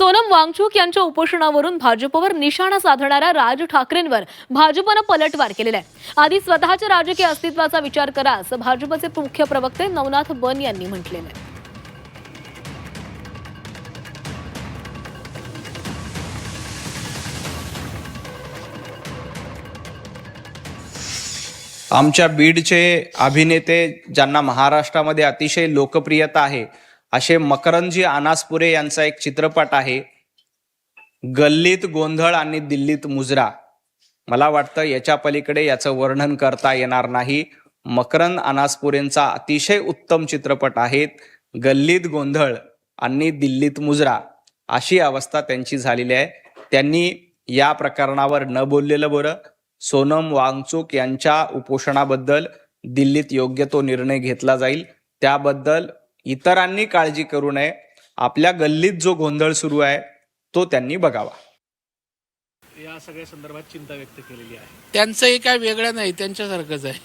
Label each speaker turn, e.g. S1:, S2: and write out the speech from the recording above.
S1: सोनम वांगचूक यांच्या उपोषणावरून भाजपवर निशाणा साधणाऱ्या राज ठाकरेंवर भाजपनं पलटवार केलेला आहे। आधी स्वतःच्या राजकीय अस्तित्वाचा विचार करा असं भाजपचे मुख्य प्रवक्ते नवनाथ बन यांनी म्हटलेलं आहे।
S2: आमच्या बीडचे अभिनेते ज्यांना महाराष्ट्रामध्ये अतिशय लोकप्रियता आहे असे मकरंदजी अनासपुरे यांचा एक चित्रपट आहे, गल्लीत गोंधळ आणि दिल्लीत मुजरा। मला वाटतं याच्या पलीकडे याचं वर्णन करता येणार नाही। मकरंद अनासपुरेंचा अतिशय उत्तम चित्रपट आहे, गल्लीत गोंधळ आणि दिल्लीत मुजरा अशी अवस्था त्यांची झालेली आहे। त्यांनी या प्रकरणावर न बोललेलं बरं। सोनम वांगचूक यांच्या उपोषणाबद्दल दिल्लीत योग्य तो निर्णय घेतला जाईल, त्याबद्दल इतरांनी काळजी करू नये। आपल्या गल्लीत जो गोंधळ सुरू आहे तो त्यांनी बघावा।
S3: या सगळ्या संदर्भात चिंता व्यक्त केलेली आहे।
S4: त्यांचंही काय वेगळं नाही, त्यांच्यासारखंच आहे।